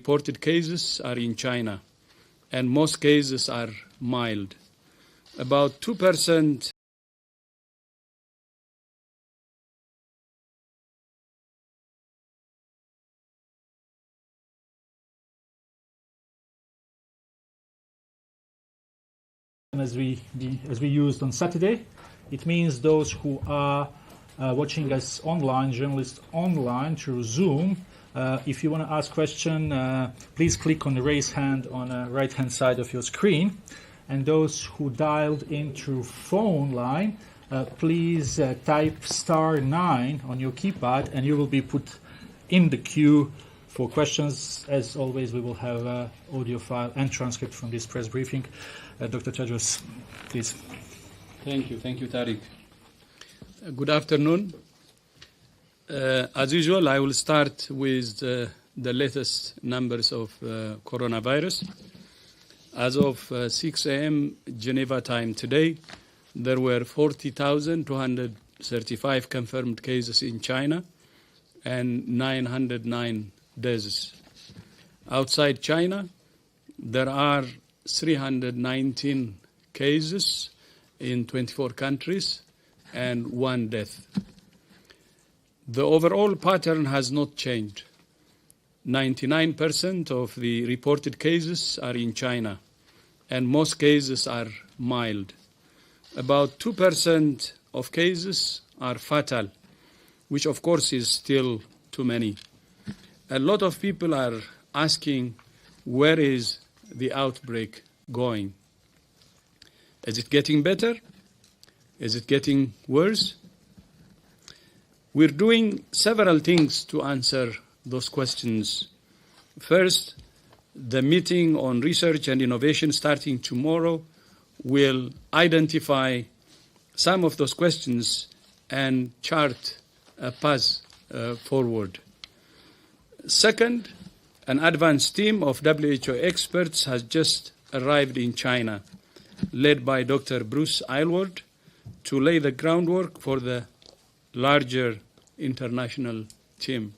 reported cases are in China, and most cases are mild. About 2%. As we used on Saturday, it means those who are watching us online, journalists online through Zoom. If you want to ask a question, please click on the raise hand on the right-hand side of your screen. And those who dialed in through phone line, please type *9 on your keypad, and you will be put in the queue for questions. As always, we will have an audio file and transcript from this press briefing. Dr. Tedros, please. Thank you, Tariq. Good afternoon. As usual, I will start with the latest numbers of coronavirus. As of 6 a.m. Geneva time today, there were 40,235 confirmed cases in China and 909 deaths. Outside China, there are 319 cases in 24 countries and 1 death. The overall pattern has not changed. 99% of the reported cases are in China, and most cases are mild. About 2% of cases are fatal, which of course is still too many. A lot of people are asking, where is the outbreak going? Is it getting better? Is it getting worse? We're doing several things to answer those questions. First, the meeting on research and innovation starting tomorrow will identify some of those questions and chart a path forward. Second, an advanced team of WHO experts has just arrived in China, led by Dr. Bruce Aylward, to lay the groundwork for the larger international team.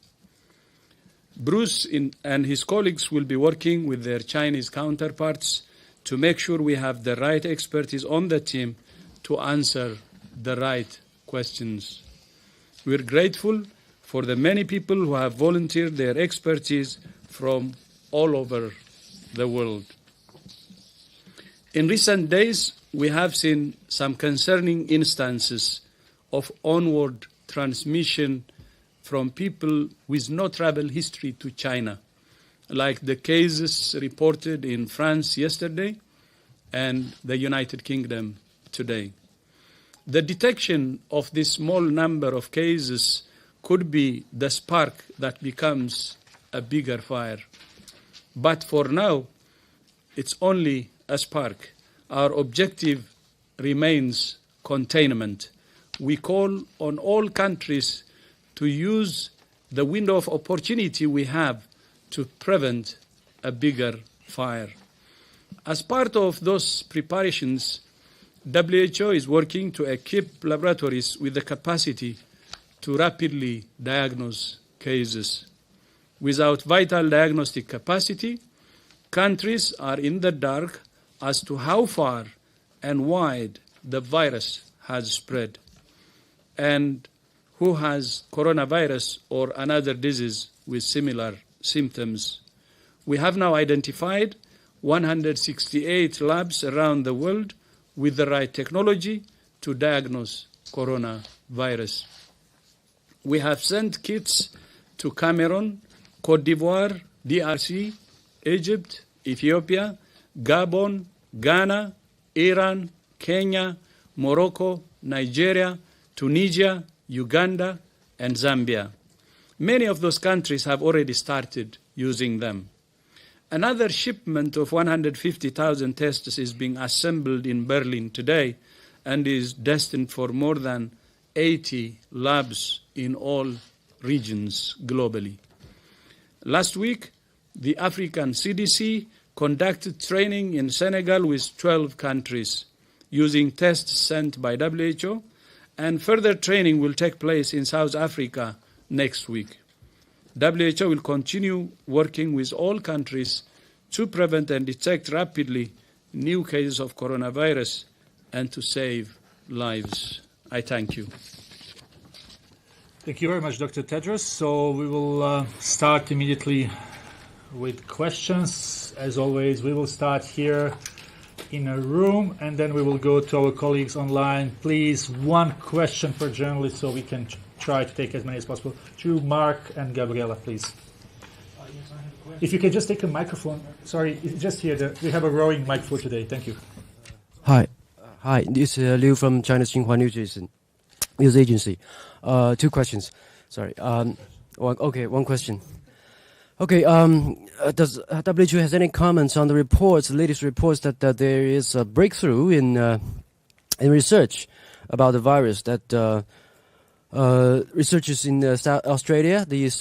Bruce and his colleagues will be working with their Chinese counterparts to make sure we have the right expertise on the team to answer the right questions. We're grateful for the many people who have volunteered their expertise from all over the world. In recent days, we have seen some concerning instances of onward transmission from people with no travel history to China, like the cases reported in France yesterday and the United Kingdom today. The detection of this small number of cases could be the spark that becomes a bigger fire. But for now, it's only a spark. Our objective remains containment. We call on all countries to use the window of opportunity we have to prevent a bigger fire. As part of those preparations, WHO is working to equip laboratories with the capacity to rapidly diagnose cases. Without vital diagnostic capacity, countries are in the dark as to how far and wide the virus has spread and who has coronavirus or another disease with similar symptoms. We have now identified 168 labs around the world with the right technology to diagnose coronavirus. We have sent kits to Cameroon, Cote d'Ivoire, DRC, Egypt, Ethiopia, Gabon, Ghana, Iran, Kenya, Morocco, Nigeria, Tunisia, Uganda, and Zambia. Many of those countries have already started using them. Another shipment of 150,000 tests is being assembled in Berlin today and is destined for more than 80 labs in all regions globally. Last week, the African CDC conducted training in Senegal with 12 countries using tests sent by WHO, and further training will take place in South Africa next week. WHO will continue working with all countries to prevent and detect rapidly new cases of coronavirus and to save lives. I thank you. Thank you very much, Dr. Tedros. So we will start immediately with questions. As always, we will start here in a room, and then we will go to our colleagues online. Please, one question per journalist so we can try to take as many as possible. To Mark and Gabriela, please. Yes, I have a question. If you can just take a microphone. Sorry, just here. We have a rowing mic for today. Thank you. Hi, this is Liu from China's Xinhua News Agency. Two questions. Sorry. One question. Okay. Does WHO has any comments on the latest reports that there is a breakthrough in research about the virus? That researchers in South Australia, the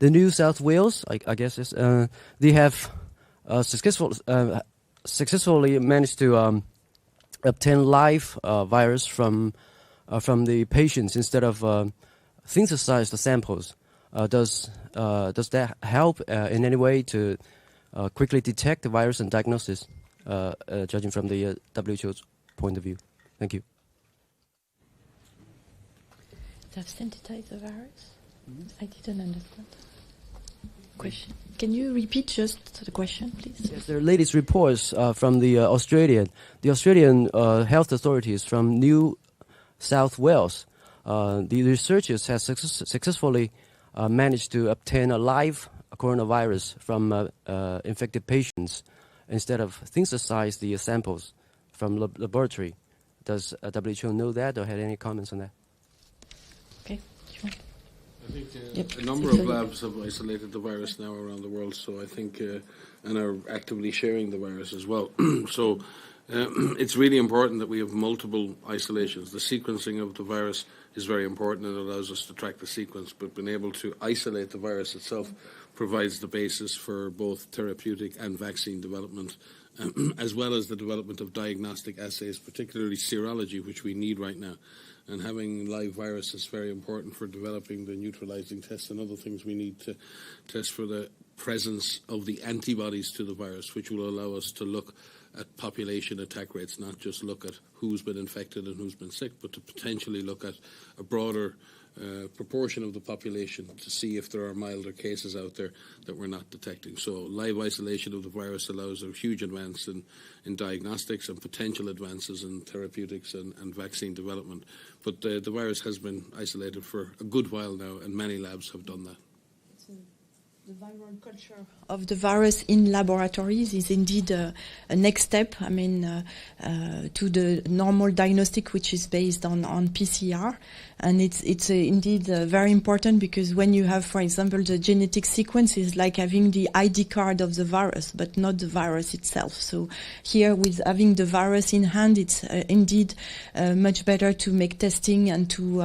New South Wales, I guess, they have successfully managed to obtain live virus from the patients instead of synthesize the samples. Does that help in any way to quickly detect the virus and diagnosis, judging from the WHO's point of view? Thank you. They have synthesized the virus? I didn't understand. Question. Can you repeat just the question, please? Yes, the latest reports from the Australian health authorities from New South Wales. The researchers have successfully managed to obtain a live coronavirus from infected patients instead of synthesize the samples from laboratory. Does WHO know that or had any comments on that? Okay. Sure. I think a number of labs have isolated the virus now around the world, so I think, and are actively sharing the virus as well. So it's really important that we have multiple isolations. The sequencing of the virus is very important and allows us to track the sequence, but being able to isolate the virus itself provides the basis for both therapeutic and vaccine development, as well as the development of diagnostic assays, particularly serology, which we need right now. And having live virus is very important for developing the neutralizing tests and other things we need to test for the presence of the antibodies to the virus, which will allow us to look at population attack rates, not just look at who's been infected and who's been sick, but to potentially look at a broader proportion of the population to see if there are milder cases out there that we're not detecting. So live isolation of the virus allows a huge advance in diagnostics and potential advances in therapeutics and vaccine development. But the virus has been isolated for a good while now, and many labs have done that. The viral culture of the virus in laboratories is indeed a next step, to the normal diagnostic, which is based on PCR. And it's indeed very important, because when you have, for example, the genetic sequence, is like having the ID card of the virus, but not the virus itself. So here, with having the virus in hand, it's indeed much better to make testing and to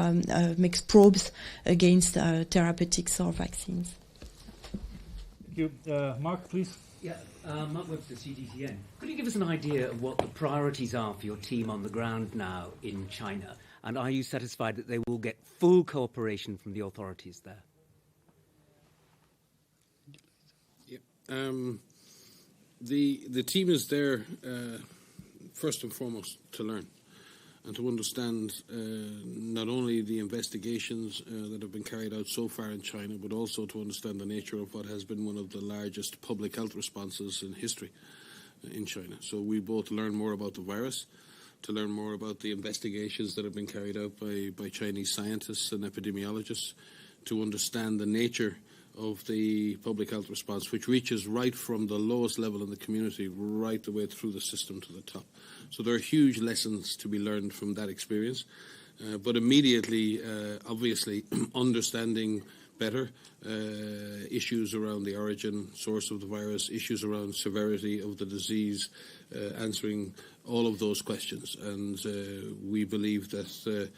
make probes against therapeutics or vaccines. Thank you. Mark, please. Yeah, Mark Webster, CDCN. Could you give us an idea of what the priorities are for your team on the ground now in China? And are you satisfied that they will get full cooperation from the authorities there? Yeah. The team is there first and foremost to learn and to understand not only the investigations that have been carried out so far in China, but also to understand the nature of what has been one of the largest public health responses in history in China. So we both learn more about the virus, to learn more about the investigations that have been carried out by Chinese scientists and epidemiologists, to understand the nature of the public health response, which reaches right from the lowest level in the community right the way through the system to the top. So there are huge lessons to be learned from that experience. But immediately, obviously, understanding better issues around the origin, source of the virus, issues around severity of the disease, answering all of those questions. And we believe that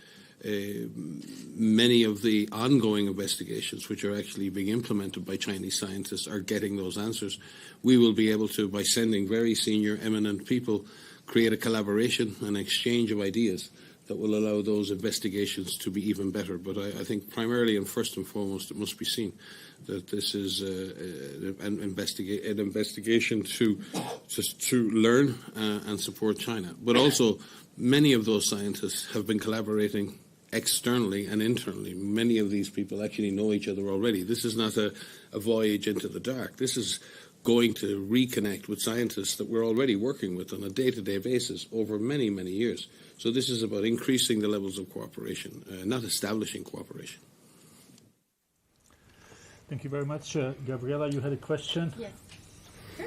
many of the ongoing investigations, which are actually being implemented by Chinese scientists, are getting those answers. We will be able to, by sending very senior, eminent people, create a collaboration and exchange of ideas that will allow those investigations to be even better. But I think primarily and first and foremost it must be seen that this is an investigation to learn and support China. But also many of those scientists have been collaborating externally and internally. Many of these people actually know each other already. This is not a voyage into the dark. This is going to reconnect with scientists that we're already working with on a day-to-day basis over many, many years. So this is about increasing the levels of cooperation, not establishing cooperation. Thank you very much. Gabriela, you had a question? Yes. Sure.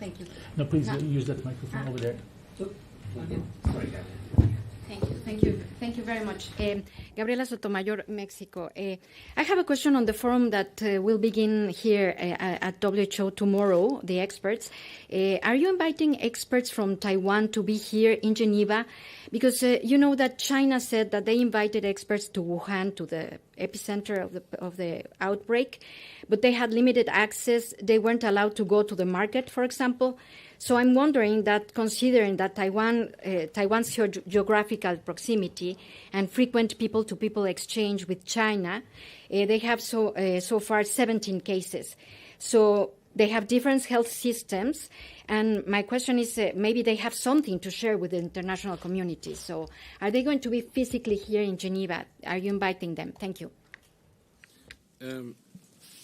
Thank you. No, please use that microphone over there. Sorry, Gavin. Thank you very much. Gabriela Sotomayor, Mexico. I have a question on the forum that will begin here at WHO tomorrow, the experts. Are you inviting experts from Taiwan to be here in Geneva? Because you know that China said that they invited experts to Wuhan, to the epicenter of the outbreak, but they had limited access. They weren't allowed to go to the market, for example. So I'm wondering that, considering that Taiwan's geographical proximity and frequent people-to-people exchange with China, they have so far 17 cases. So they have different health systems, and my question is, maybe they have something to share with the international community. So are they going to be physically here in Geneva? Are you inviting them? Thank you.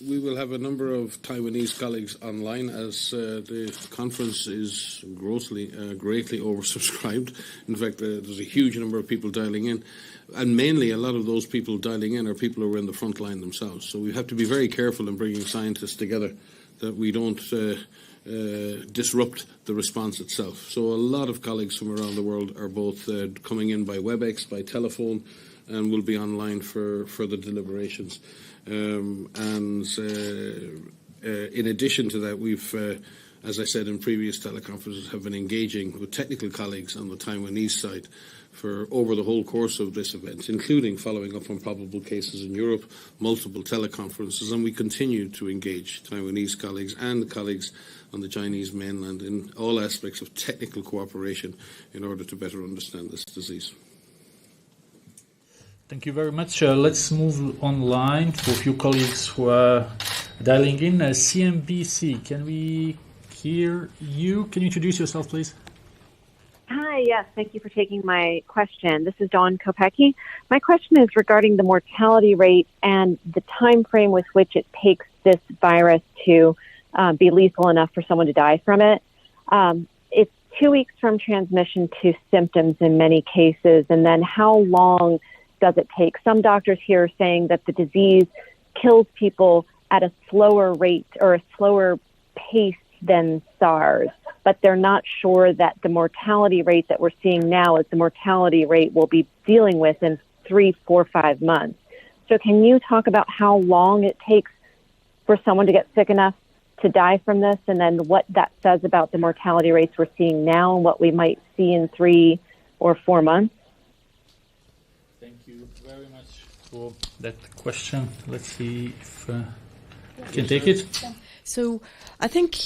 We will have a number of Taiwanese colleagues online as the conference is greatly oversubscribed. In fact, there's a huge number of people dialing in. And mainly a lot of those people dialing in are people who are in the front line themselves. So we have to be very careful in bringing scientists together that we don't disrupt the response itself. So a lot of colleagues from around the world are both coming in by WebEx, by telephone, and will be online for the deliberations. In addition to that, we've, as I said in previous teleconferences, have been engaging with technical colleagues on the Taiwanese side for over the whole course of this event, including following up on probable cases in Europe, multiple teleconferences, and we continue to engage Taiwanese colleagues and colleagues on the Chinese mainland in all aspects of technical cooperation in order to better understand this disease. Thank you very much. Let's move online for a few colleagues who are dialing in. CNBC, can we hear you? Can you introduce yourself, please? Hi, yes. Thank you for taking my question. This is Dawn Kopecki. My question is regarding the mortality rate and the time frame with which it takes this virus to be lethal enough for someone to die from it. It's 2 weeks from transmission to symptoms in many cases, and then how long does it take? Some doctors here are saying that the disease kills people at a slower rate or a slower pace than SARS, but they're not sure that the mortality rate that we're seeing now is the mortality rate we'll be dealing with in 3, 4, 5 months. So can you talk about how long it takes for someone to get sick enough to die from this, and then what that says about the mortality rates we're seeing now and what we might see in 3 or 4 months? Thank you very much for that question. Let's see if I can take it. So I think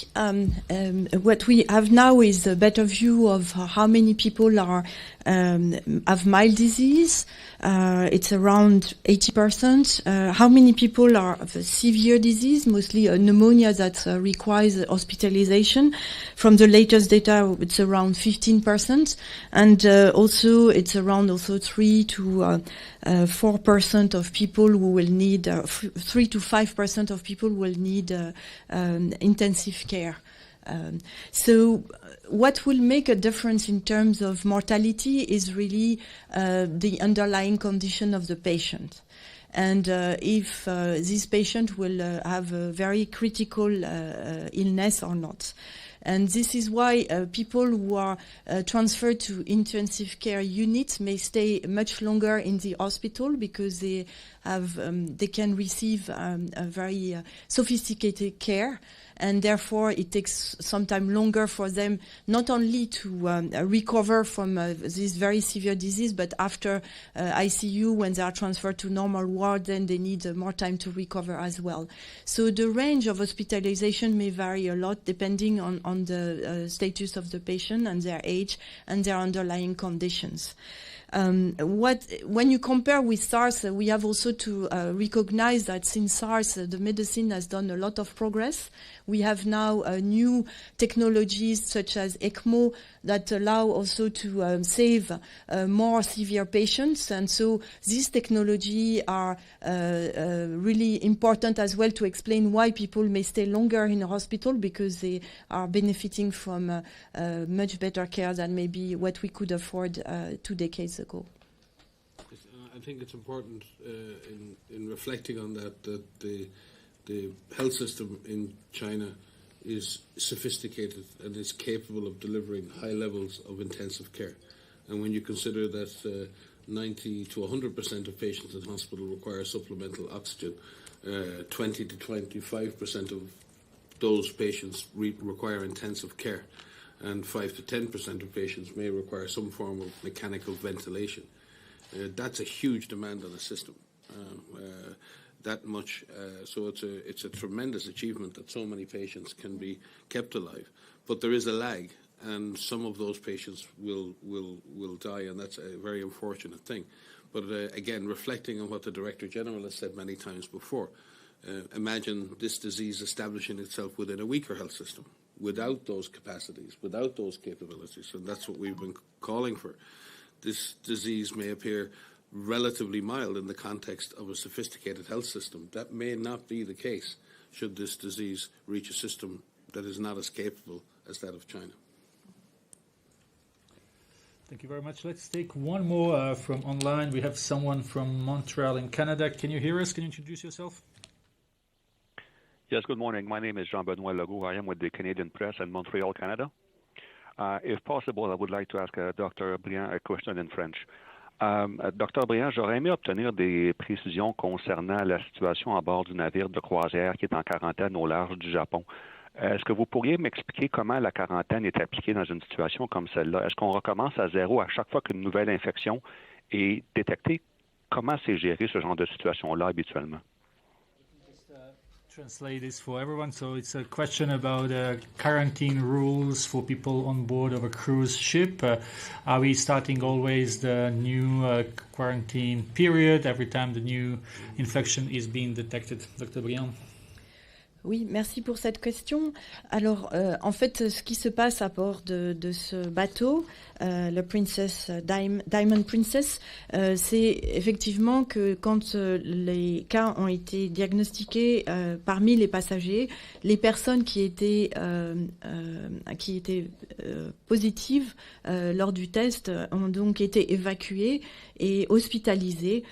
what we have now is a better view of how many people are have mild disease. It's around 80%. How many people are of a severe disease, mostly a pneumonia that requires hospitalization. From the latest data, it's around 15%, and also it's around 3 to 4% of people who will need 3 to 5% of people will need intensive care. So what will make a difference in terms of mortality is really the underlying condition of the patient. And if this patient will have a very critical illness or not. And this is why people who are transferred to intensive care units may stay much longer in the hospital, because they have they can receive a very sophisticated care, and therefore it takes some time longer for them not only to recover from this very severe disease, but after ICU, when they are transferred to normal ward, then they need more time to recover as well. So the range of hospitalization may vary a lot depending on the status of the patient and their age and their underlying conditions. When you compare with SARS, we have also to recognize that since SARS, the medicine has done a lot of progress. We have now new technologies such as ECMO that allow also to save more severe patients. And so these technology are really important as well to explain why people may stay longer in a hospital, because they are benefiting from much better care than maybe what we could afford 2 decades ago. I think it's important in reflecting on that the health system in China is sophisticated and is capable of delivering high levels of intensive care. And when you consider that 90 to 100% of patients in hospital require supplemental oxygen, 20 to 25% of those patients require intensive care, and 5 to 10% of patients may require some form of mechanical ventilation. That's a huge demand on the system. That much, so it's a tremendous achievement that so many patients can be kept alive. But there is a lag, and some of those patients will die, and that's a very unfortunate thing. But again, reflecting on what the Director General has said many times before, imagine this disease establishing itself within a weaker health system, without those capacities, without those capabilities, and that's what we've been calling for. This disease may appear relatively mild in the context of a sophisticated health system. That may not be the case should this disease reach a system that is not as capable as that of China. Thank you very much. Let's take one more from online. We have someone from Montreal in Canada. Can you hear us? Can you introduce yourself? Yes, good morning. My name is Jean-Benoit Legault. I am with the Canadian Press in Montreal, Canada. If possible, I would like to ask Dr. Briand a question in French. Dr. Briand, j'aurais aimé obtenir des précisions concernant la situation à bord du navire de croisière qui est en quarantaine au large du Japon. Est-ce que vous pourriez m'expliquer comment la quarantaine est appliquée dans une situation comme celle-là? Est-ce qu'on recommence à zéro à chaque fois qu'une nouvelle infection est détectée? Comment c'est géré ce genre de situation-là habituellement? Translate this for everyone. So it's a question about quarantine rules for people on board of a cruise ship. Are we starting always the new quarantine period every time the new infection is being detected? Dr. Briand. Oui, merci pour cette question. Alors, en fait, ce qui se passe à bord de ce bateau, le Diamond Princess, c'est effectivement que quand les cas ont été diagnostiqués parmi les passagers, les personnes qui étaient positives lors du test ont donc été évacuées et hospitalisées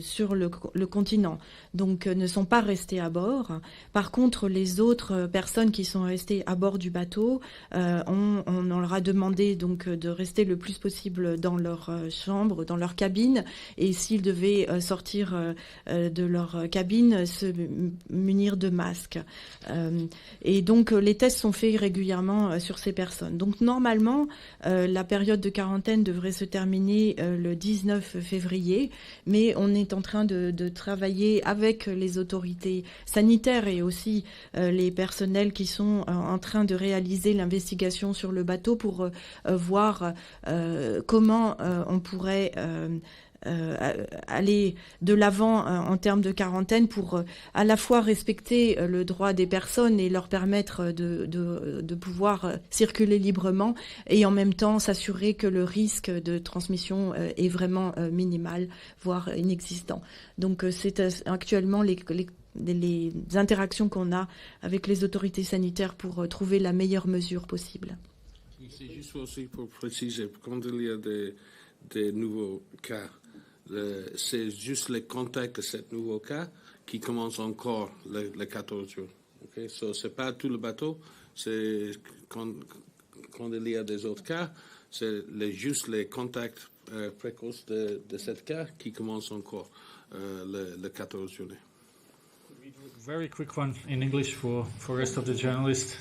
sur le continent. Donc, ne sont pas restées à bord. Par contre, les autres personnes qui sont restées à bord du bateau, on leur a demandé donc de rester le plus possible dans leur chambre, dans leur cabine, et s'ils devaient sortir de leur cabine, se munir de masques. Et donc, les tests sont faits régulièrement sur ces personnes. Donc, normalement, la période de quarantaine devrait se terminer le 19 février, mais on est en train de travailler avec les autorités sanitaires et aussi les personnels qui sont en train de réaliser l'investigation sur le bateau pour voir comment on pourrait aller de l'avant en termes de quarantaine pour à la fois respecter le droit des personnes et leur permettre de pouvoir circuler librement et en même temps s'assurer que le risque de transmission est vraiment minimal, voire inexistant. Donc c'est actuellement les interactions qu'on a avec les autorités sanitaires pour trouver la meilleure mesure possible. C'est juste aussi pour préciser, quand il y a des nouveaux cas, c'est juste les contacts de ces nouveaux cas qui commencent encore les 14 jours. Okay? So, c'est pas tout le bateau, c'est quand il y a des autres cas, c'est juste les contacts précoces de ces cas qui commencent encore les 14 journées. Very quick one in English for rest of the journalists.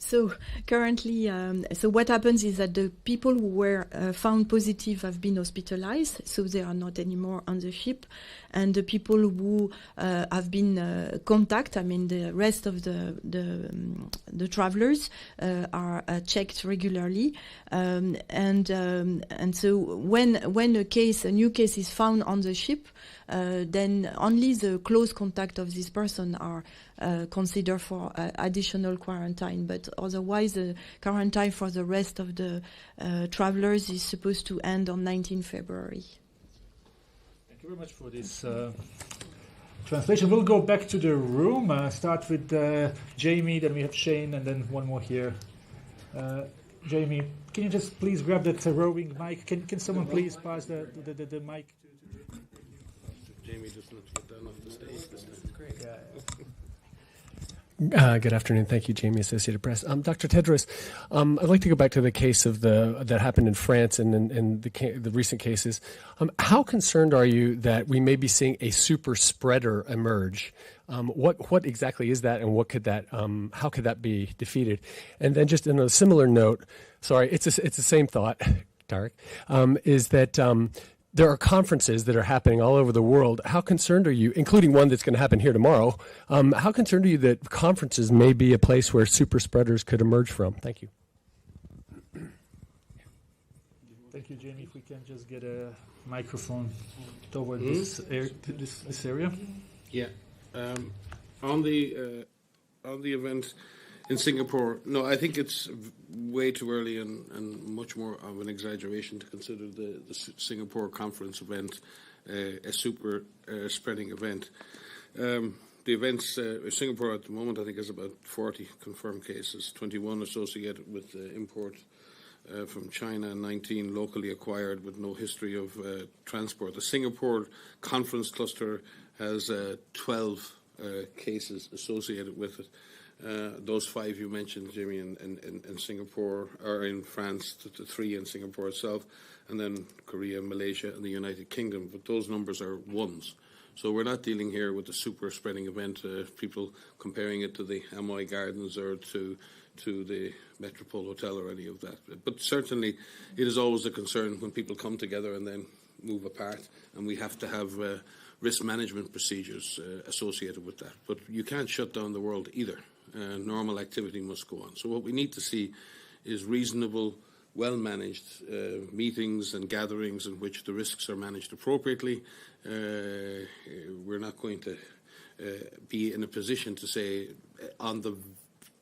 So currently, so what happens is that the people who were found positive have been hospitalized, so they are not anymore on the ship, and the people who have been contact, I mean the rest of the travelers are checked regularly, and so when a new case is found on the ship, then only the close contact of this person are considered for additional quarantine, but otherwise the quarantine for the rest of the travelers is supposed to end on 19 February. Thank you very much for this translation. We'll go back to the room, start with Jamie, then we have Shane, and then one more here. Jamie, can you just please grab that roving mic? Can someone please pass the mic to Jamie doesn't have to get down off the stage this time. Great. Yeah. Good afternoon. Thank you, Jamie, Associated Press. Dr. Tedros, I'd like to go back to the case of that happened in France and the recent cases. How concerned are you that we may be seeing a super spreader emerge? What exactly is that, and how could that be defeated? And then, just in a similar note, sorry, it's the same thought, Tarek, is that there are conferences that are happening all over the world. How concerned are you, including one that's going to happen here tomorrow, how concerned are you that conferences may be a place where super spreaders could emerge from? Thank you. Thank you, Jamie. If we can just get a microphone toward this area. Yeah. On the event in Singapore, no, I think it's way too early and much more of an exaggeration to consider the Singapore conference event a super spreading event. The events in Singapore at the moment, I think, has about 40 confirmed cases, 21 associated with import from China, and 19 locally acquired with no history of transport. The Singapore conference cluster has 12 cases associated with it. Those 5 you mentioned, Jimmy, in Singapore, or in France, the 3 in Singapore itself, and then Korea, Malaysia, and the United Kingdom. But those numbers are ones. So we're not dealing here with a super spreading event, people comparing it to the Amoy Gardens or to the Metropole Hotel or any of that. But certainly it is always a concern when people come together and then move apart, and we have to have risk management procedures associated with that. But you can't shut down the world either. Normal activity must go on. So what we need to see is reasonable, well-managed meetings and gatherings in which the risks are managed appropriately. We're not going to be in a position to say on the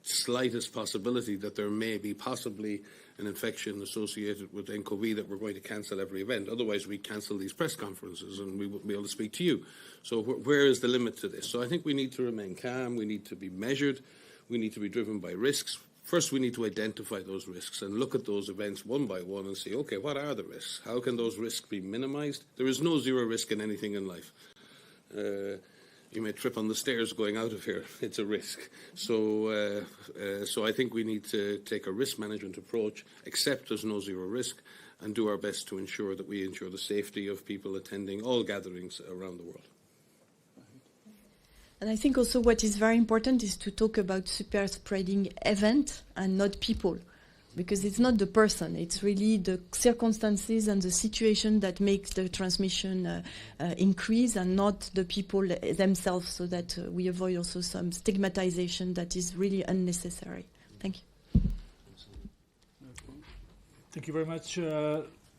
slightest possibility that there may be possibly an infection associated with nCoV that we're going to cancel every event. Otherwise, we cancel these press conferences and we wouldn't be able to speak to you. So where is the limit to this? So I think we need to remain calm. We need to be measured. We need to be driven by risks. First, we need to identify those risks and look at those events one by one and say, okay, what are the risks? How can those risks be minimized? There is no zero risk in anything in life. You may trip on the stairs going out of here. It's a risk. So I think we need to take a risk management approach, accept there's no zero risk, and do our best to ensure that we ensure the safety of people attending all gatherings around the world. And I think also what is very important is to talk about super spreading event and not people, because it's not the person, it's really the circumstances and the situation that makes the transmission increase, and not the people themselves, so that we avoid also some stigmatization that is really unnecessary. Thank you. Thank you very much.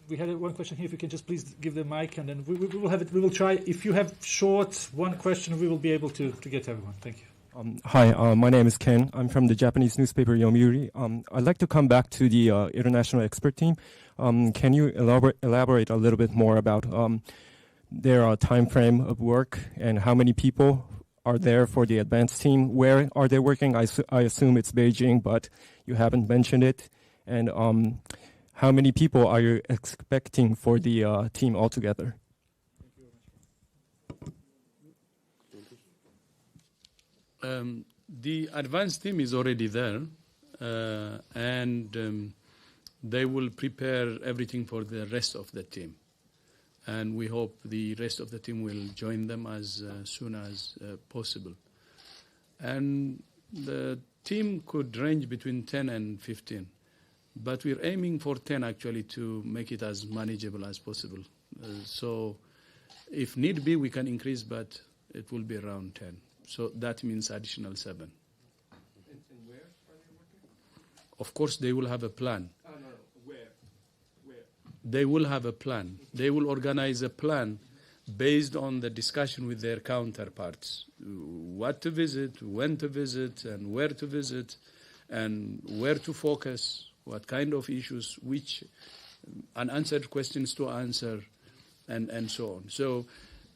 We had one question here. If you can just please give the mic, and then we will have it. We will try. If you have short one question, we will be able to get to everyone. Thank you. Hi, my name is Ken. I'm from the Japanese newspaper Yomiuri. I'd like to come back to the international expert team. Can you elaborate a little bit more about their time frame of work and how many people are there for the advanced team? Where are they working? I assume it's Beijing, but you haven't mentioned it. And how many people are you expecting for the team altogether? The advanced team is already there, and they will prepare everything for the rest of the team. And we hope the rest of the team will join them as soon as possible. And the team could range between 10 and 15. But we're aiming for 10 actually to make it as manageable as possible. So if need be, we can increase, but it will be around 10. So that means additional 7. And where are they working? Of course, they will have a plan. No. Where? They will have a plan. They will organize a plan based on the discussion with their counterparts. What to visit, when to visit, and where to visit, and where to focus, what kind of issues, which unanswered questions to answer, and so on. So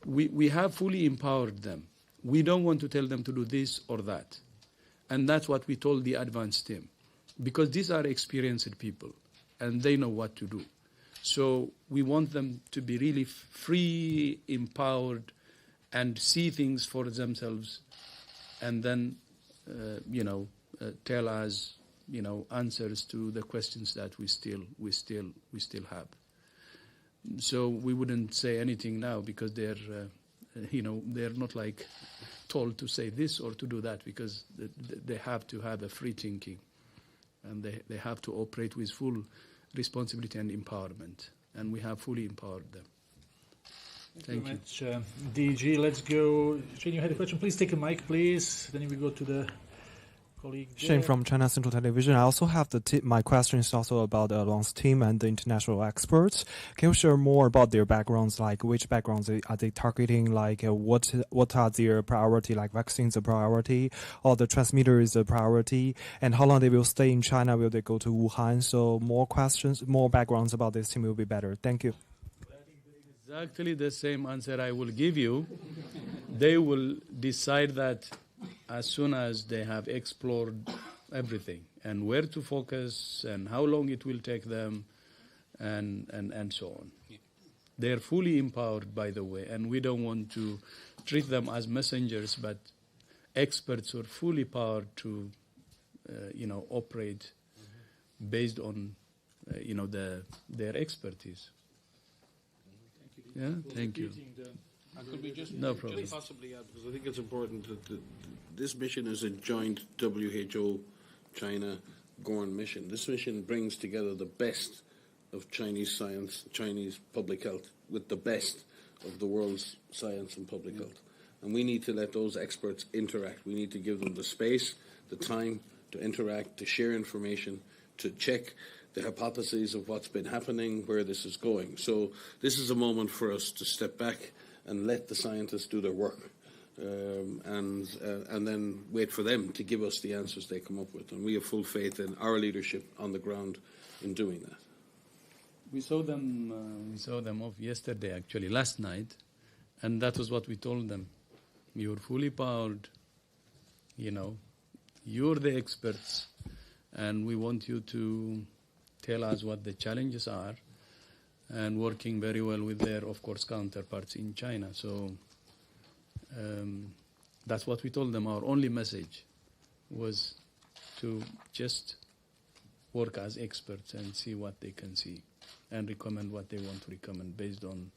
we have fully empowered them. We don't want to tell them to do this or that. And that's what we told the advanced team. Because these are experienced people, and they know what to do. So we want them to be really free, empowered, and see things for themselves, and then, tell us, answers to the questions that we still have. So we wouldn't say anything now because they're not like told to say this or to do that, because they have to have a free thinking, and they have to operate with full responsibility and empowerment, and we have fully empowered them. Thank you. Very much, DG. Let's go. Shane, you had a question. Please take a mic, please. Then we go to the colleague. Shane from China Central Television. I also have my question is also about the advanced team and the international experts. Can you share more about their backgrounds, like which backgrounds are they targeting, like what are their priority, like vaccines a priority, or the transmitter is a priority, and how long they will stay in China? Will they go to Wuhan? So more questions, more backgrounds about this team will be better. Thank you. Exactly the same answer I will give you. They will decide that as soon as they have explored everything, and where to focus, and how long it will take them, and so on. They're fully empowered, by the way, and we don't want to treat them as messengers, but experts who are fully powered to, operate based on, their expertise. Yeah, thank you. Could we just problem. possibly add, because I think it's important that this mission is a joint WHO-China GORN mission. This mission brings together the best of Chinese science, Chinese public health, with the best of the world's science and public health. And we need to let those experts interact. We need to give them the space, the time to interact, to share information, to check the hypotheses of what's been happening, where this is going. So this is a moment for us to step back and let the scientists do their work, and then wait for them to give us the answers they come up with. And we have full faith in our leadership on the ground in doing that. We saw them off yesterday, actually, last night, and that was what we told them. You're fully powered, you're the experts, and we want you to tell us what the challenges are, and working very well with their, of course, counterparts in China. So that's what we told them. Our only message was to just work as experts and see what they can see, and recommend what they want to recommend based on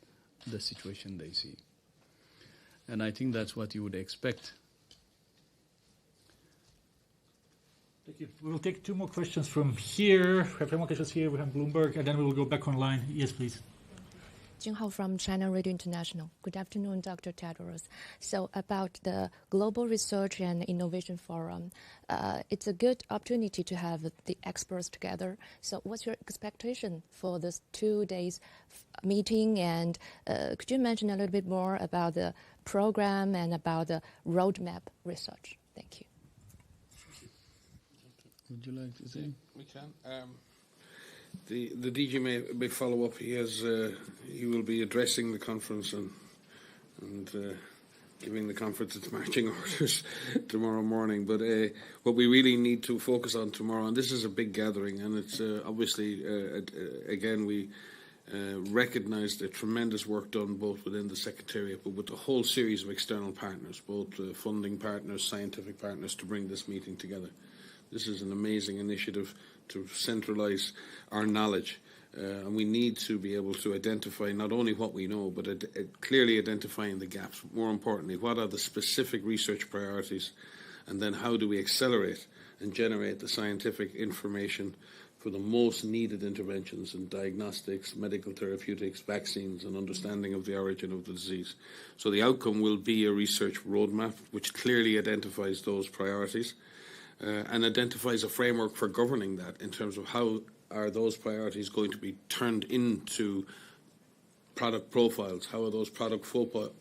the situation they see. And I think that's what you would expect. Thank you. We will take 2 more questions from here. We have 2 more questions here. We have Bloomberg, and then we will go back online. Yes, please. Jing Hao from China Radio International. Good afternoon, Dr. Tedros. So about the Global Research and Innovation Forum, it's a good opportunity to have the experts together. So what's your expectation for this 2 days meeting? And could you mention a little bit more about the program and about the roadmap research? Thank you. Would you like to say? We can. The DG may follow up. He will be addressing the conference and giving the conference its marching orders tomorrow morning. But what we really need to focus on tomorrow, and this is a big gathering, and it's obviously, again, we recognise the tremendous work done both within the Secretariat, but with a whole series of external partners, both funding partners, scientific partners, to bring this meeting together. This is an amazing initiative to centralise our knowledge, and we need to be able to identify not only what we know, but clearly identifying the gaps. More importantly, what are the specific research priorities And then how do we accelerate and generate the scientific information for the most needed interventions in diagnostics, medical therapeutics, vaccines, and understanding of the origin of the disease. So the outcome will be a research roadmap which clearly identifies those priorities and identifies a framework for governing that in terms of how are those priorities going to be turned into product profiles, how are those product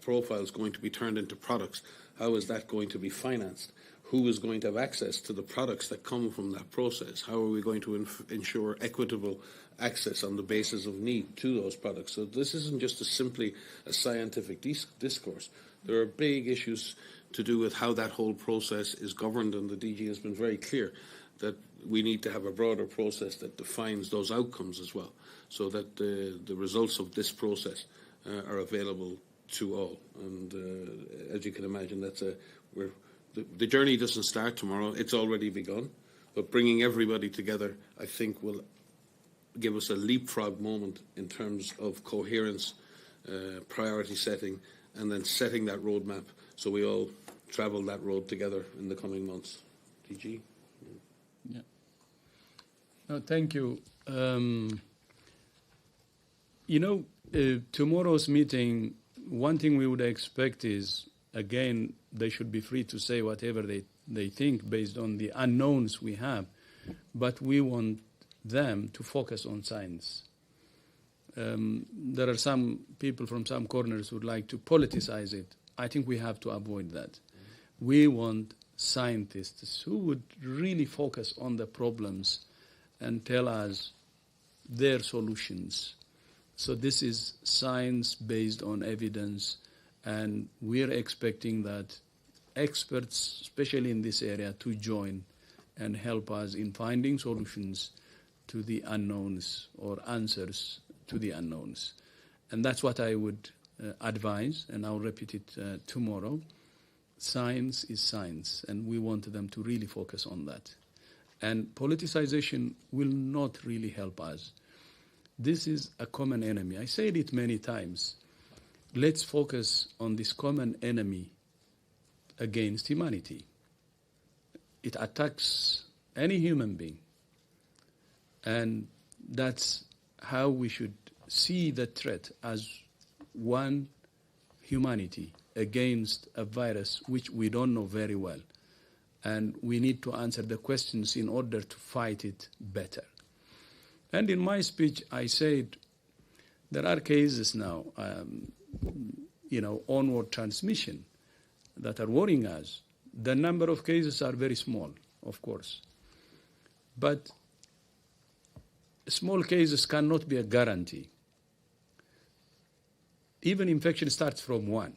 profiles going to be turned into products, how is that going to be financed, who is going to have access to the products that come from that process? How are we going to ensure equitable access on the basis of need to those products? So this isn't just simply a scientific discourse. There are big issues to do with how that whole process is governed, and the DG has been very clear that we need to have a broader process that defines those outcomes as well, so that the results of this process are available to all. And as you can imagine, the journey doesn't start tomorrow. It's already begun. But bringing everybody together, I think, will give us a leapfrog moment in terms of coherence, priority setting, and then setting that roadmap so we all travel that road together in the coming months. DG? Yeah. No, thank you. Tomorrow's meeting, one thing we would expect is, again, they should be free to say whatever they think based on the unknowns we have, but we want them to focus on science. There are some people from some corners who would like to politicize it. I think we have to avoid that. We want scientists who would really focus on the problems and tell us their solutions. So this is science based on evidence, and we're expecting that experts, especially in this area, to join and help us in finding solutions to the unknowns or answers to the unknowns. And that's what I would advise, and I'll repeat it tomorrow. Science is science, and we want them to really focus on that. And politicization will not really help us. This is a common enemy. I said it many times. Let's focus on this common enemy against humanity. It attacks any human being. And that's how we should see the threat, as one humanity against a virus which we don't know very well. And we need to answer the questions in order to fight it better. And in my speech, I said there are cases now, onward transmission that are worrying us. The number of cases are very small, of course. But small cases cannot be a guarantee. Even infection starts from one.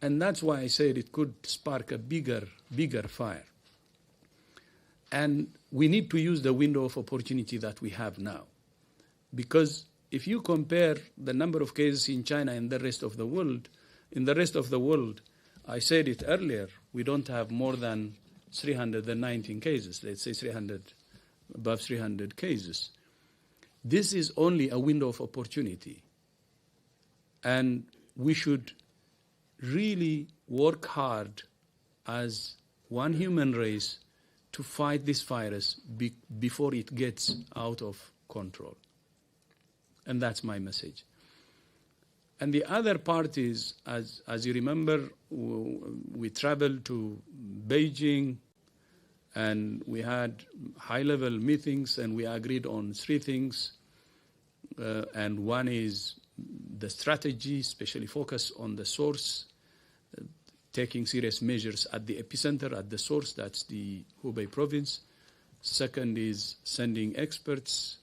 And that's why I said it could spark a bigger fire. And we need to use the window of opportunity that we have now. Because if you compare the number of cases in China and the rest of the world, in the rest of the world, I said it earlier, we don't have more than 319 cases, let's say above 300 cases. This is only a window of opportunity. And we should really work hard as one human race to fight this virus before it gets out of control. And that's my message. And the other part is, as you remember, we traveled to Beijing and we had high-level meetings and we agreed on three things. And one is the strategy, especially focus on the source, taking serious measures at the epicenter, at the source, that's the Hubei province. Second is sending experts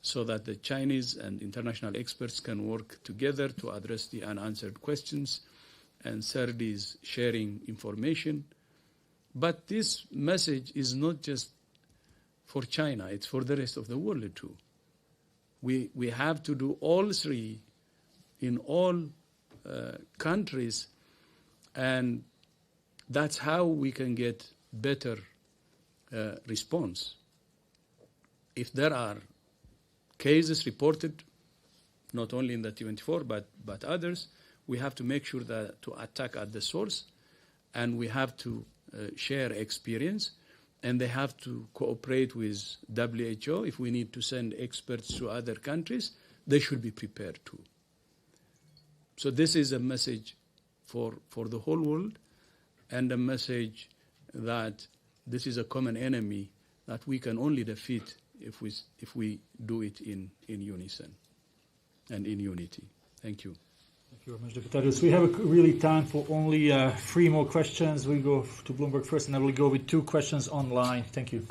so that the Chinese and international experts can work together to address the unanswered questions. And third is sharing information. But this message is not just for China, it's for the rest of the world too. We have to do all three in all countries, and that's how we can get better response. If there are cases reported, not only in the T24 but others, we have to make sure that to attack at the source, and we have to share experience, and they have to cooperate with WHO. If we need to send experts to other countries, they should be prepared too. So this is a message for the whole world, and a message that this is a common enemy that we can only defeat if we do it in unison and in unity. Thank you. Thank you very much, Dr. Tedros. We have really time for only 3 more questions. We go to Bloomberg first, and I will go with 2 questions online. Thank you.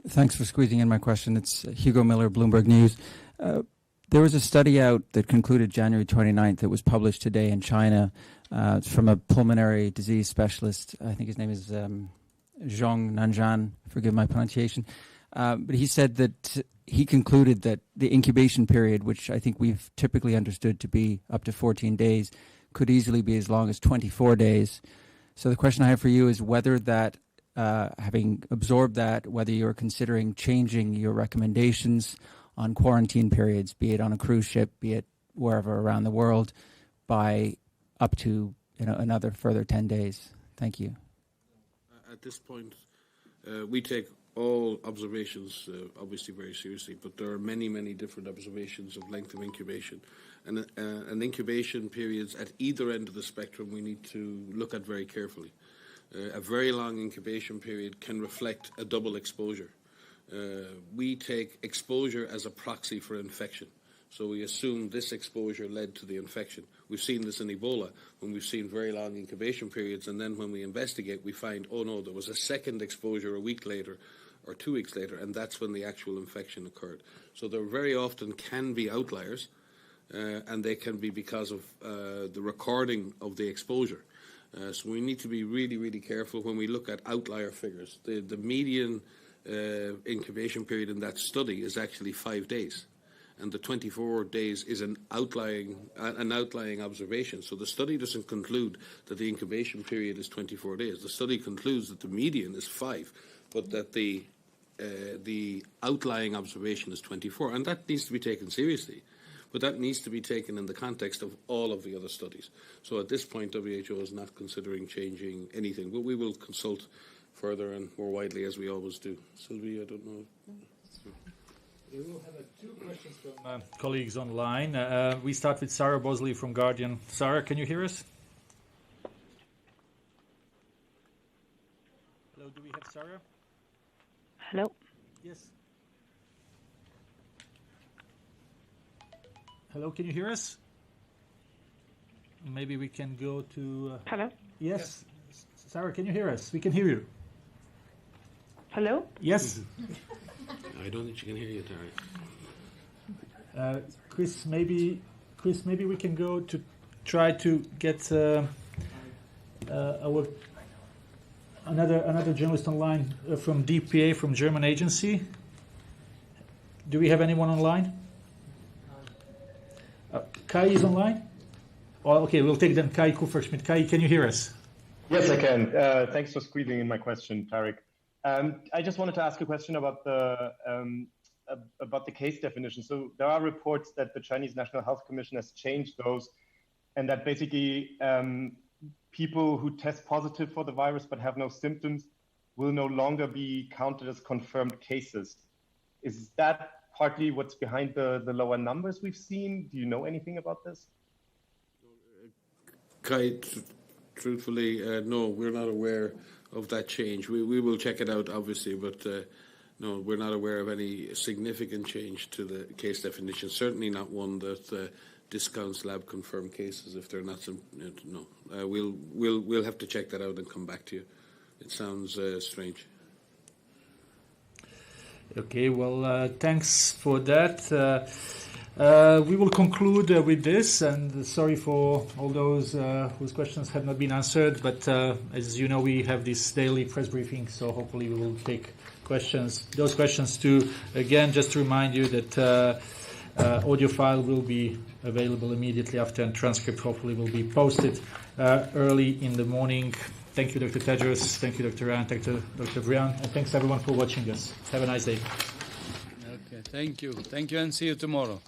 Thanks for squeezing in my question. It's Hugo Miller, Bloomberg News. There was a study out that concluded January 29th that was published today in China from a pulmonary disease specialist. I think his name is Zhong Nanzhan, forgive my pronunciation. But he said that he concluded that the incubation period, which I think we've typically understood to be up to 14 days, could easily be as long as 24 days. So the question I have for you is whether that, having absorbed that, whether you're considering changing your recommendations on quarantine periods, be it on a cruise ship, be it wherever around the world, by up to another further 10 days. Thank you. At this point, we take all observations obviously very seriously, but there are many, many different observations of length of incubation. And incubation periods at either end of the spectrum we need to look at very carefully. A very long incubation period can reflect a double exposure. We take exposure as a proxy for infection. So we assume this exposure led to the infection. We've seen this in Ebola, when we've seen very long incubation periods, and then when we investigate, we find, oh no, there was a second exposure a week later or 2 weeks later, and that's when the actual infection occurred. So there very often can be outliers, and they can be because of the recording of the exposure. So we need to be really, really careful when we look at outlier figures. The median incubation period in that study is actually 5 days. And the 24 days is an outlying observation. So the study doesn't conclude that the incubation period is 24 days. The study concludes that the median is 5, but that the outlying observation is 24. And that needs to be taken seriously. But that needs to be taken in the context of all of the other studies. So at this point, WHO is not considering changing anything. But we will consult further and more widely, as we always do. Sylvie, I don't know. We will have 2 questions from colleagues online. We start with Sarah Bosley from Guardian. Sarah, can you hear us? Hello, do we have Sarah? Hello? Yes. Hello, can you hear us? Maybe we can go to... Hello? Yes. Sarah, can you hear us? We can hear you. Hello? Yes. I don't think she can hear you, Tarek. Chris, maybe we can go to try to get another journalist online from DPA, from German agency. Do we have anyone online? Kai is online? Oh, okay, we'll take then Kai Kupferschmidt. Kai, can you hear us? Yes, I can. Thanks for squeezing in my question, Tarek. I just wanted to ask a question about the case definition. So there are reports that the Chinese National Health Commission has changed those, and that basically people who test positive for the virus but have no symptoms will no longer be counted as confirmed cases. Is that partly what's behind the lower numbers we've seen? Do you know anything about this? Kai, truthfully, no, we're not aware of that change. We will check it out, obviously, but no, we're not aware of any significant change to the case definition. Certainly not one that discounts lab-confirmed cases if they're not. No, we'll have to check that out and come back to you. It sounds strange. Okay, well, thanks for that. We will conclude with this, and sorry for all those whose questions have not been answered, but as you know, we have this daily press briefing, so hopefully we will take those questions too. Again, just to remind you that audio file will be available immediately after, and transcript hopefully will be posted early in the morning. Thank you, Dr. Tedros. Thank you, Dr. Ryan. Thank you, Dr. Brian. And thanks, everyone, for watching us. Have a nice day. Okay, thank you. Thank you, and see you tomorrow.